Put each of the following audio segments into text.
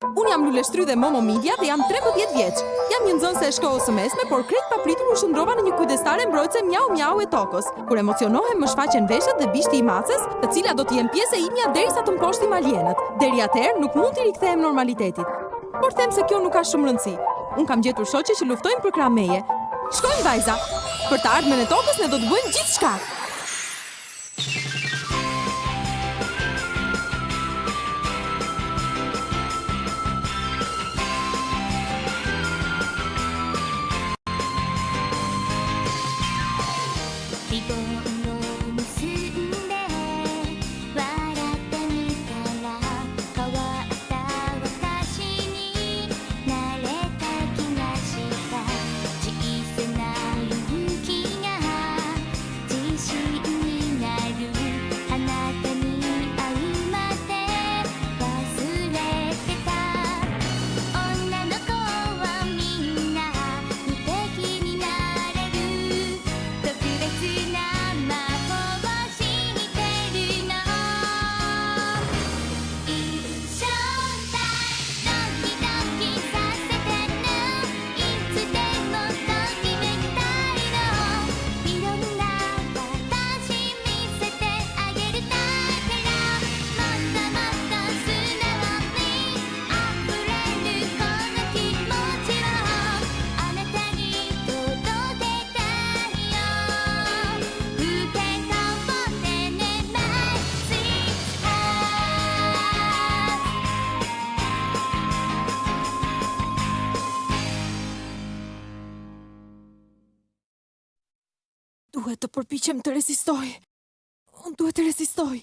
Unë jam Luleshtry dhe Momo Media dhe jam 13 vjeç. Jam një nxënëse e shkollës së mesme, por krejt papritur u shndrova në një kujdestare mbrojtëse mjau mjau e tokës. Kur emocionohem më shfaqen veshët dhe bishti i macës, të cilat do të jenë pjesë e imja derisa të mposhtim alienët. Deri atëherë nuk mund t'i rikthehem normalitetit. Por them se kjo nuk ka shumë rëndësi. Unë kam gjetur shoqe që luftojnë për krah meje. Shkojmë vajza. Për të ardhmen e tokës ne do të bëjmë gjithçka. Duhet të përpiqem të rezistoj. Unë duhet të rezistoj.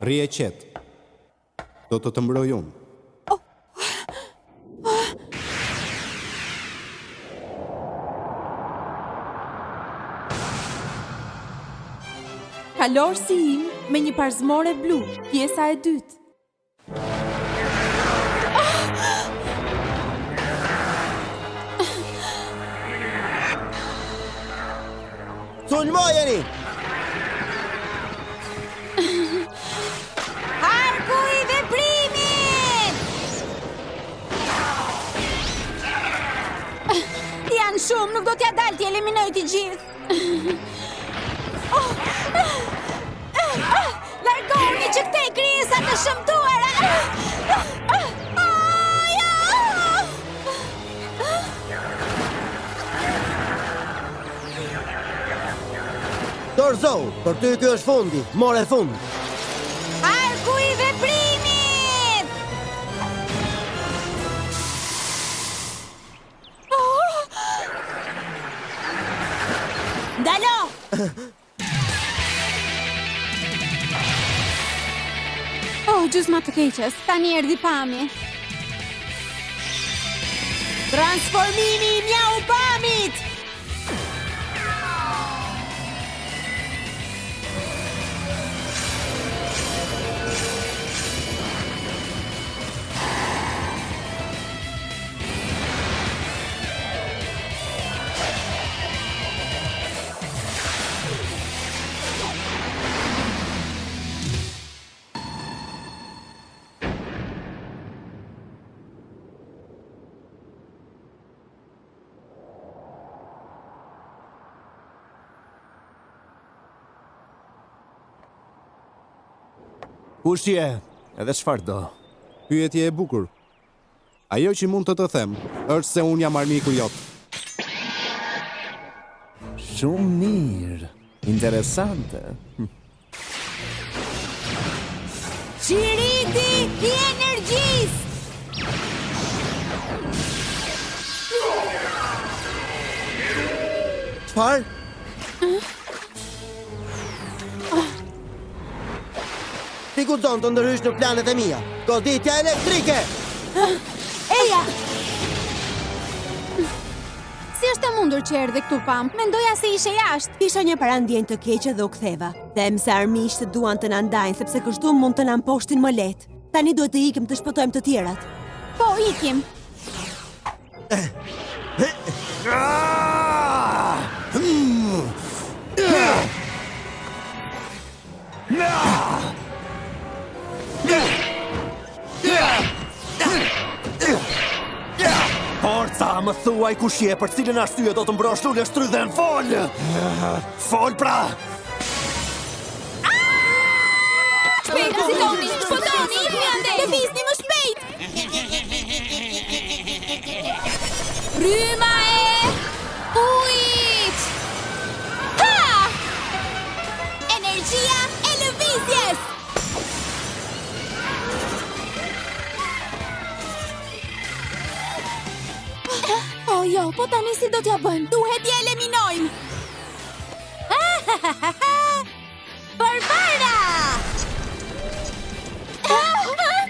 Rrie qetë. Do të mbroj unë. Kalorësi im me një parzmore blu, pjesa e dytë. Sulmojeni! Arku i veprimit! Janë shumë, nuk do t'ja dalë t'i eliminoj t'i gjithë. Largohuni që këtej krijesa të shëmtuara! Dorëzohu, për ty kjo është fundi, more fund. Arku i veprimit! Ndalo! Gjysma të keqes, tani erdhi pami. Transformimi i mjau pamit! Kush je? Edhe çfarë do? Pyetje e bukur. Ajo që mund të them është se unë jam armiku jot. Shumë mirë. Interesante. Qiriti i energjisë! Çfarë? Ti guxon të ndërhysh në planet e mia. Goditja elektrike! Eja! Si është e mundur që erdhe këtu pam? Mendoja se ishe jashtë. Isha një parandjen të keqe dhe u ktheva. Them se armiqtë duan të na ndajnë sepse kështu mund të na mposhtin më lehtë. Tani duhet të ikim të shpëtojmë të tjerat. Po, ikim. thuaj kush je, për cilën arsye do të mbrosh lule shtrydhen, fol! Fol pra! Shpejt, Zitoni! Shpotoni! Lëvizni më shpejt! Rryma e ujit! Ha! Energjia e lëvizjes! Oh jo, po tani si do t'ja bëjmë? Duhet t'i eliminojmë! Barbara!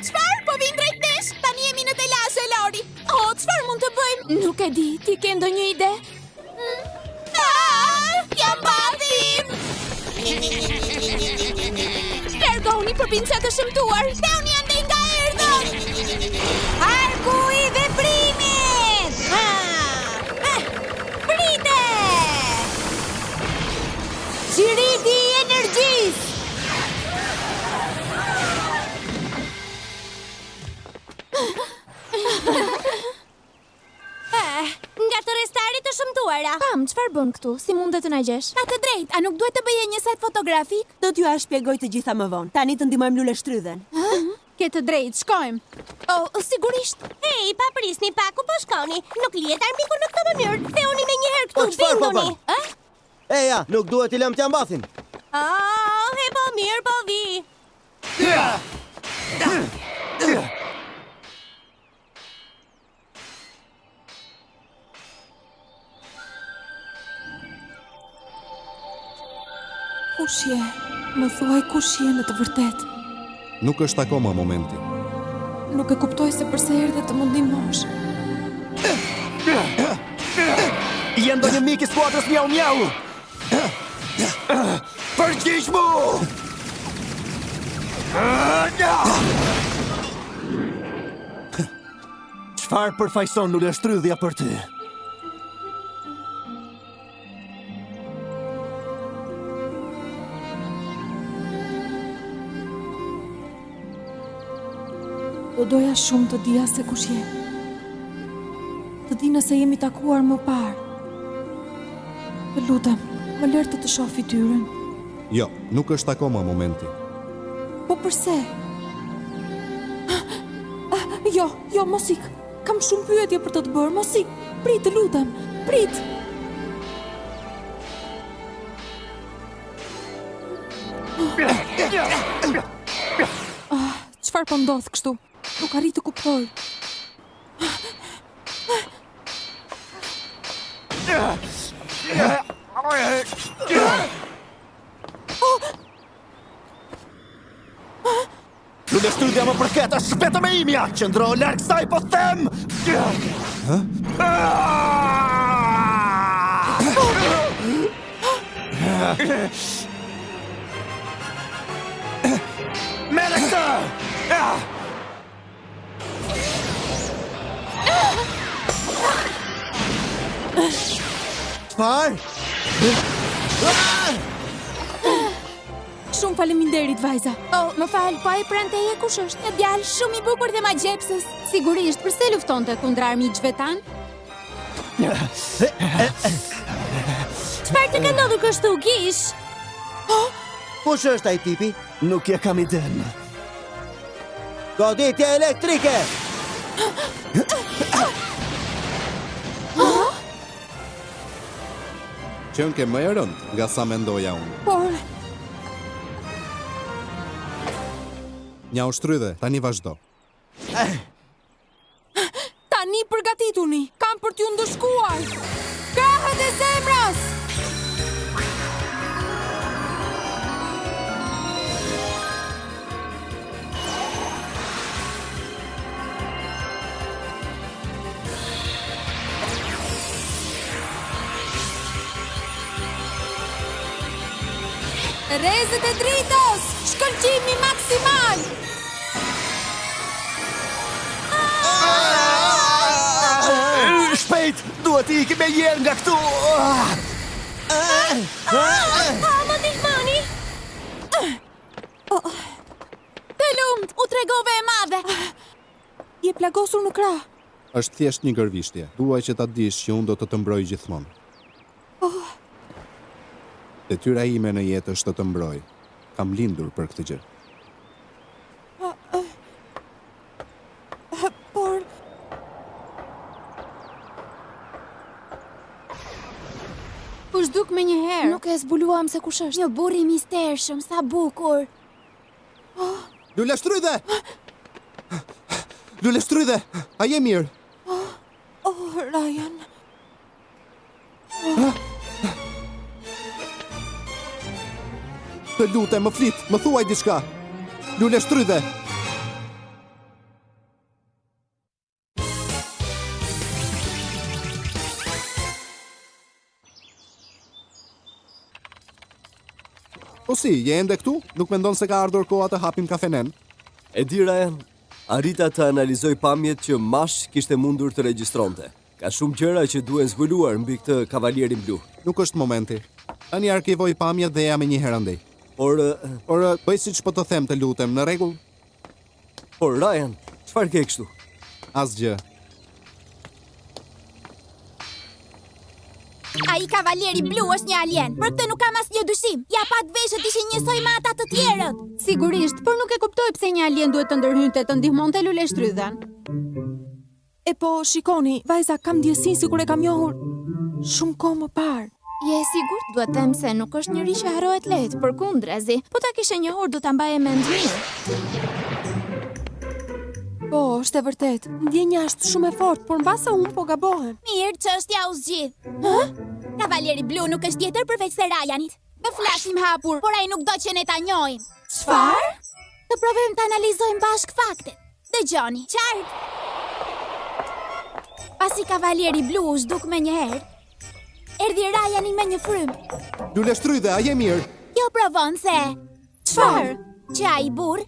Çfarë? Po vin drejt nesh? Tani jemi në telashe, Lori. Oh, çfarë mund të bëjmë? Nuk e di, ti ke ndonjë ide? Jam batim! Largoni provincia të shëmtuar. Teuni ande nga erdhët! Arku i veprimit! Prite! Qiriti i energjisë! Nga të restarit të shëmtuara. Pam, çfarë bën këtu? Si mundet të na gjesh? Ka të drejtë, a nuk duhet të bëje një set fotografik? Do t'ju a shpjegoj të gjitha më vonë. Tani të ndihmojmë lule shtrydhen. Ke të drejtë, shkojmë. Oh, sigurisht. Hey, pa prisni pak, ku po shkoni? Nuk lihet armiku në këtë mënyrë. Theuni me njëherë këtu, Po, çfarë po binduni. Eja, nuk duhet t'i lëm t'ja mbathin. Oh, he po mirë, po vi. Kush je? Më thuaj kush je në të vërtetë. Nuk është akoma momenti. Nuk e kuptoj se përse erdhe të më ndihmosh. Jem do një mik i skuadrës mjau mjau! Përgjigj mu! Çfarë përfaqëson lule shtrydhja për ty? Do doja shumë të dija se kush je. Të di nëse jemi takuar më parë. Të lutem, më lër të shoh fytyrën. Jo, nuk është akoma momenti. Po përse? Jo, mos ik. Kam shumë pyetje për të bërë, mos ik. Prit, të lutem, prit. Çfarë po ndodh kështu? Nuk arrit të kuptoj. Lule shtrydhja më përket është vetëm e imja! Qëndro larg saj, po them! Merë këtë! Çfarë? Shumë faleminderit, vajza. Oh, më fal, po ai pranë teje kush është? Një djalë shumë i bukur dhe magjepsës. Sigurisht, pse luftonte kundra armiqve tan? Çfarë të ka ndodhur kështu, Gish? Kush është ai tipi? Nuk ja kam iden. Goditje elektrike! Qënë ke më e rënd nga sa mendoja unë. Por, Nja ushtrydhe, tani vazhdo. tani përgatituni. Kam për t'ju ndëshkuar. Krahët e zemrës! Rezet e dritos! Shkëlqimi maksimal! Shpejt, duhet i ikim me jerë nga këtu! Më ndihmoni! Të lumt, u tregove e madhe! Je plagosur në krah. Është thjesht një gërvishtje. Duaj që ta dish që unë do të mbroj gjithmonë. Detyra ime në jetë është të mbroj. Kam lindur për këtë gjë. Por... U zhduk me një herë. Nuk e zbuluam se kush është. Një burr i mistershëm, sa bukur. Lule shtrydhe! Lule shtrydhe! A je mirë? Ryan... Të lutem, më flit, më thuaj diçka. Lule shtrydhe! Po si, je ende këtu? Nuk mendon se ka ardhur koha të hapim kafenen? E di Ryan, arrita të analizoj pamjet që Mash kishte mundur të regjistronte. Ka shumë gjëra që duhen zbuluar mbi këtë kavalierin blu. Nuk është momenti. Tani arkivoj pamjet dhe jam e një herë andej. Por bëj siç po të them, të lutem, në rregull? Por Ryan, çfarë ke kështu? Asgjë. Ai kavalieri blu është një alien. Për këtë nuk kam asnjë dyshim. Ja pat veshët ishin njësoj me ata të tjerët. Sigurisht, por nuk e kuptoj pse një alien duhet të ndërhynte të ndihmonte Lule shtrydhen. E po, shikoni, vajza, kam ndjesin sikur e kam njohur shumë kohë më parë. Je sigurt? Duhet them se nuk është njëri që harohet lehtë, përkundrazi. Po ta kishe njohur do ta mbaje mend mirë. Po, është e vërtet. Ndjenja është shumë e fortë, por mbase unë po gabohem. Mirë, çështja u zgjidh. Kavalieri blu nuk është tjetër përveç se Ryanit. Të flasim hapur, por ai nuk do që ne ta njohim. Çfarë? Të provojmë të analizojmë bashk faktet. Dëgjoni, qartë. Pasi kavalieri blu u zhduk me një herë, erdhi Ryani me një frym. Lule shtrydhe, a je mirë? Jo provon se... Çfarë? Që ai burr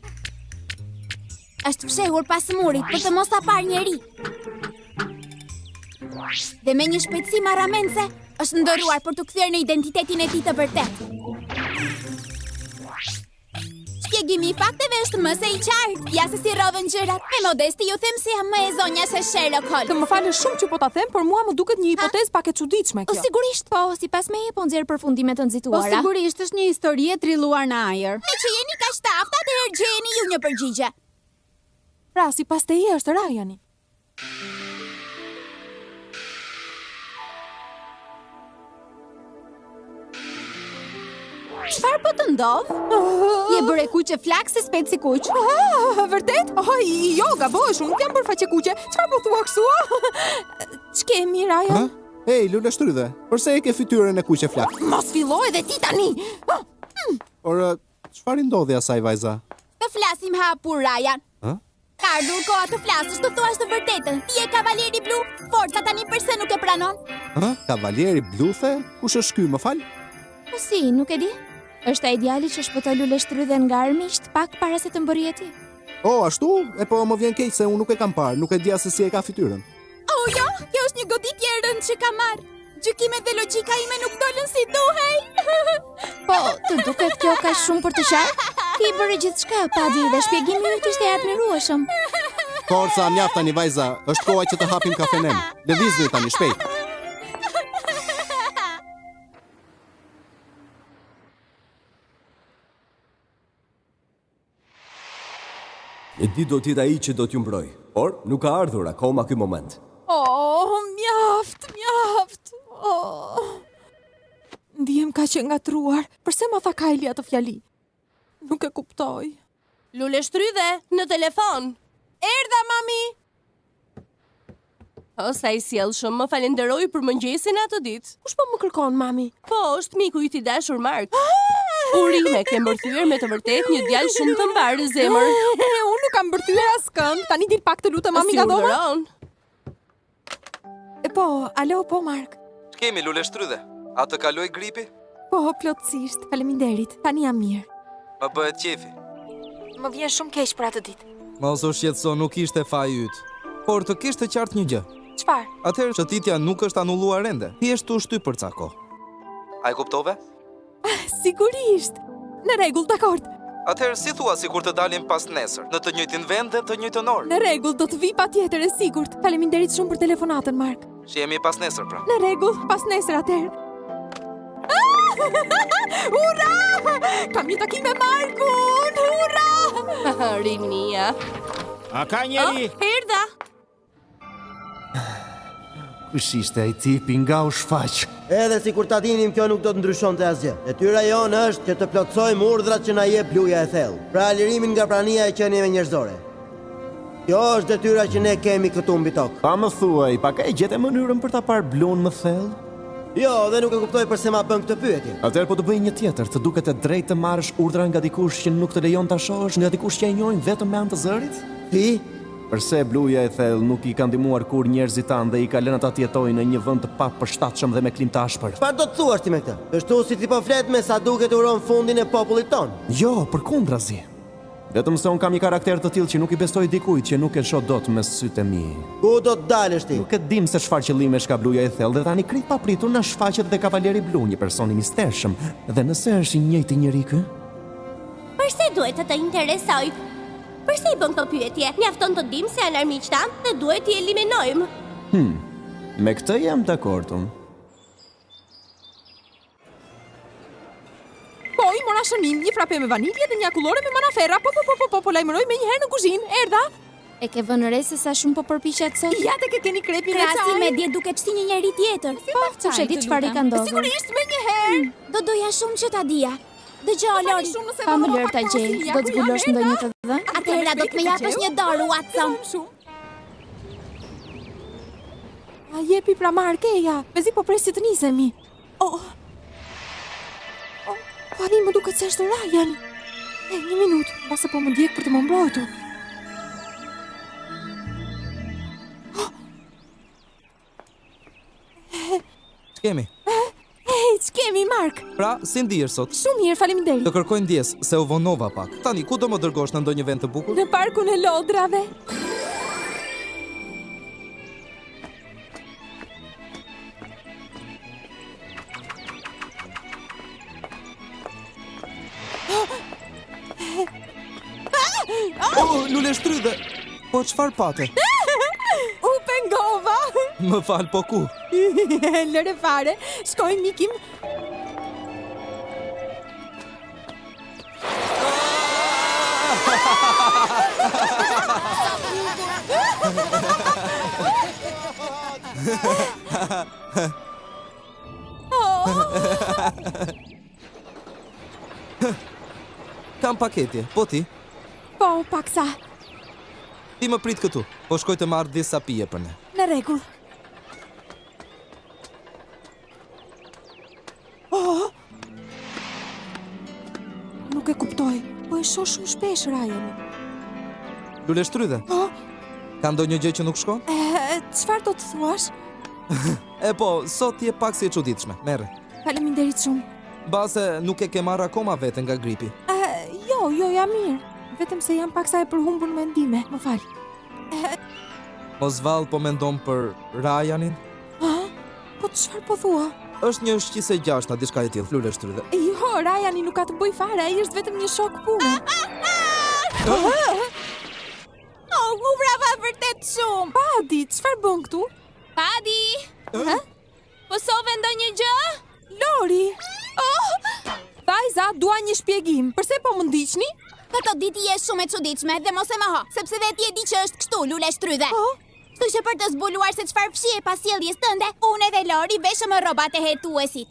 është fshehur pas murit për të mos ta parë njeri. Dhe me një shpejtësi marramense është ndëruar për të kthyer në identitetin e tij të vërtet. Shpjegimi i fakteve është më se i qartë. Ja se si rrodhen gjërat. Me modesti ju them se jam më e zonja se Sherlock Holmes. Të më falësh shumë që po ta them, por mua më duket një hipotezë pak e çuditshme kjo. Sigurisht. Po, sipas meje po nxjerr përfundime të Po nxituara. sigurisht është një histori e trilluar në ajër. Me që jeni kaq të aftë, atëherë gjeni ju një përgjigje. Pra, sipas teje është Ryani. Çfarë po të ndodh? Je bërë kuqe flak se spet si kuq. Vërtet? Jo, gabohesh, unë nuk jam bërë faqe kuqe. Çfarë po thua kështu? Ç'kemi, Ryan? Ej, Lule shtrydhe, përse e ke fytyrën e kuqe flak? Mos filloj dhe ti tani. Por çfarë ndodhi asaj vajza? Të flasim hapur, Ryan. Ka ardhur koha të flasësh, të thuash të vërtetën. Ti je kavalieri blu, forca tani përse nuk e pranon? Kavalieri blu the? Kush është ky, më fal? Po si, nuk e di? Është ai djali që shpëtoi Lule shtrydhen nga armiqt pak para se të mbërrijë ti. Ashtu? E po më vjen keq se unë nuk e kam parë, nuk e dija se si e ka fytyrën. Jo, kjo është një goditje e rëndë që ka marrë. Gjykimet dhe logjika ime nuk dolën si duhej. Po, të duket kjo ka shumë për të qartë? Ti bëre gjithçka, Padi, dhe shpjegimi yt ishte i admirueshëm. Forca, mjaft tani vajza, është koha që të hapim kafenen. Lëvizni tani shpejt. E di do t'jetë ai që do t'ju mbroj, por nuk ka ardhur akoma ky moment. Mjaft. Ndihem kaq e ngatruar. Përse më tha Kylie atë fjali? Nuk e kuptoj. Lule shtrydhe, në telefon. Erdha, mami! Sa i sjellshëm, më falenderoj për mëngjesin atë ditë. Kush po më kërkon, mami? Po, është miku i dashur Mark. Urime, ke mbërthyer me të vërtet një djalë shumë të mbarë zemër. Unë nuk kam mbërthyer askënd. Tani dil pak të lutem, mami, nga dhoma. Po, alo, po, Mark. Ç'kemi, Lule shtrydhe? A të kaloi gripi? Po, plotësisht. Faleminderit. Tani jam mirë. Më bëhet qefi. Më vjen shumë keq për atë ditë. Mos u shqetëso, nuk ishte faji yt. Por të kishte qartë një gjë. Çfarë? Atëherë shëtitja nuk është anulluar ende. Thjesht u shtyp për ca kohë. A e kuptove? Sigurisht. Në rregull, dakord. Atëherë si thua si kur të dalim pas nesër, në të njëjtin vend dhe të njëjtën orë? Në rregull, do të vi patjetër, e sigurt. Faleminderit shumë për telefonatën, Mark. Shihemi pas nesër pra. Në rregull, pas nesër atëherë. Ura! Kam një takim me Markun! Ura! Rinia. A ka njeri? Erdha. Kush ishte ai tipi nga u shfaq? Edhe si kur ta dinim, kjo nuk do të ndryshon të asgjë. Detyra jonë është që të plotsojmë urdhrat që na jep Bluja e Thellë. Pra lirimin nga prania e qenieve njerëzore. Kjo është detyra që ne kemi këtu mbi tokë. Pa më thuaj, pa ka e gjetë mënyrën për ta parë Blun më thellë? Jo, dhe nuk e kuptoj pse ma bën këtë pyetje. Atëherë po të bëj një tjetër, të duket e drejtë të marrësh urdhra nga dikush që nuk të lejon ta shohësh, nga dikush që e njohin vetëm me anë të zërit? Ti? Përse Bluja e Thellë nuk i ka ndihmuar kur njerëzit tanë dhe i ka lënë ata të jetojnë në një vend të papërshtatshëm dhe me klim të ashpër? Çfarë do të thuash ti me këtë? Kështu si ti po flet me sa duket uron fundin e popullit ton. Jo, përkundrazi. Vetëm se un kam një karakter të tillë që nuk i besoj dikujt që nuk e shoh dot me sytë e mi. Ku do të dalësh ti? Nuk e dim se çfarë qëllimesh ka Bluja e Thellë dhe tani krit papritur na shfaqet dhe Kavaleri Blu, një person i mistershëm. Dhe nëse është i njëjti njeri ky? Përse duhet të të interesoj? Përse i bën këtë pyetje? Mjafton të dim se janë armiq tan dhe duhet t'i eliminojmë. Me këtë jam dakord unë. Po, i mora shënim, një frape me vanilje dhe një akullore me manaferra. Po, lajmëroj me një herë në kuzhinë. Erdha? E ke vënë re se sa shumë po përpiqet sot? Ja te ke keni krepin e çaj. Krasi me dje duket si një njeri tjetër. Po, kush e di çfarë i ka ndodhur? Sigurisht me një herë. Do doja shumë që ta dija. Dëgjoj Lori, pa më lërë ta gjej. Do të zbulosh ndonjë të dhënë? Atëherë do të më japësh një dorë, Watson. A jepi pra Markeja, mezi po presi të nisemi. Tani më duket se është Ryan. Një minutë, pase po më ndjek për të më mbrojtur. Ç'kemi? Ç'kemi, Mark? Pra, si ndihesh sot? Shumë mirë, faleminderit. Të kërkoj ndjes se u vonova pak. Tani ku do më dërgosh në ndonjë vend të bukur? Në parkun e lodrave. Lule shtrydhe. Po çfarë pate? U pengova. Më fal, po ku? Lëre fare, shkojmë mikim. Kam paketje, po ti? Po, paksa. Ti më prit këtu, po shkoj të marrë disa pije për ne. Në rregull. Nuk e kuptoj, po e shoh shumë shpesh Ryan. Lule shtrydhe? Ka ndonjë gjë që nuk shkon? Çfarë do të thuash? E po, sot je pak si e çuditshme. Merre. Faleminderit shumë. Base nuk e ke marrë akoma veten nga gripi. Jo, jam mirë. Vetëm se jam paksa e përhumbur në mendime. Më fal. Mos vall po mendon për Ryanin? Po çfarë po thua? Është një shqise gjashta, diçka e tillë, Lule shtrydhe. Jo, Ryani nuk ka të bëj fare, ai është vetëm një shok pune. U vrava vërtet shumë. Padi, çfarë bën këtu? Padi! Po sove ndonjë gjë? Lori! Vajza, dua një shpjegim. Përse po më ndiqni? Këto ditë je shumë e çuditshme dhe mos e moho, sepse vetë e di që është kështu, Lule shtrydhe. Kështu që për të zbuluar se çfarë fshihej pas sjelljes tënde, unë edhe Lori veshëm rrobat e hetuesit.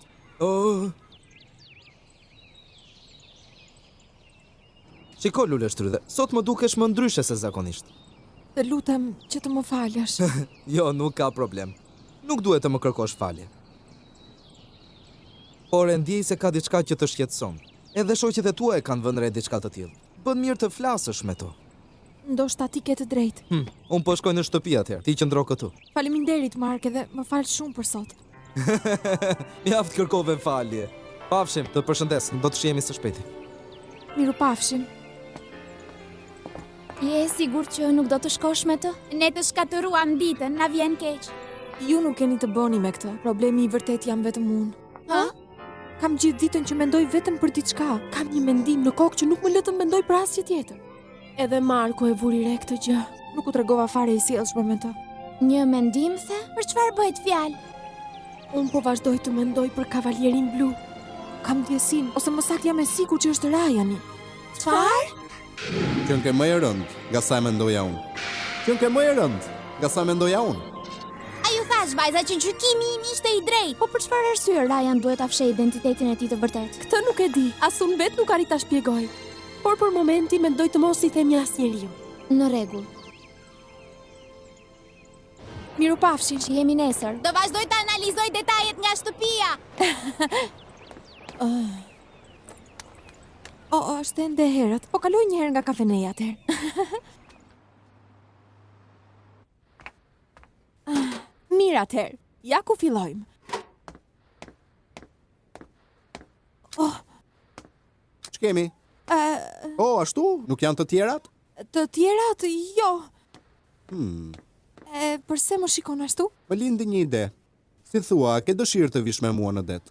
Shiko, Lule shtrydhe, sot më dukesh më ndryshe se zakonisht. Të lutem që të më falësh. Jo, nuk ka problem. Nuk duhet të më kërkosh falje. Por e ndjej se ka diçka që të shqetëson. Edhe shoqet e tua e kanë vënë re diçka të tillë. Bën mirë të flasësh me to. Ndoshta ti ke të drejtë. Unë po shkoj në shtëpi atëherë. Ti qëndro këtu. Faleminderit, Mark, edhe më fal shumë për sot. Mjaft kërkove falje. Pafshim, të përshëndes, do të shihemi së shpejti. Miru pafshim. Je sigurt që nuk do të shkosh me të? Ne të shkatëruam ditën, na vjen keq. Ju nuk keni të bëni me këtë. Problemi i vërtet jam vetëm unë. Kam gjithë ditën që mendoj vetëm për diçka. Kam një mendim në kokë që nuk më lë të mendoj për asgjë tjetër. Edhe Marko e vuri re këtë gjë. Nuk u tregova fare i sjellshme me të. Një mendim, the? Për çfarë bëhet fjalë? Unë po vazhdoj të mendoj për kavalierin blu. Kam ndjesin, ose më saktë jam e sigurt që është Ryani. Çfarë? Qënke më e rënd, nga sa mendoja unë. Qënke më e rënd, nga sa mendoja unë. A ju thash, vajza, që gjykimi im ishte i drejtë. Po për çfarë arsye Ryan duhet ta fshehë identitetin e tij të vërtet? Këtë nuk e di, as unë vet nuk arrit ta shpjegoj. Por për momentin mendoj të mos i themi asnjëriu. Në rregull. Mirupafshim. Shihemi nesër. Do vazhdoj të analizoj detajet nga shtëpia. Është ende herët. Po kaloj një herë nga kafeneja atëherë. Mirë atëherë. Ja ku fillojmë. Ç'kemi? Ashtu? Nuk janë të tjerat? Të tjerat, jo. Përse më shikon ashtu? Më lindi një ide. Si thua, ke dëshirë të vish me mua në det?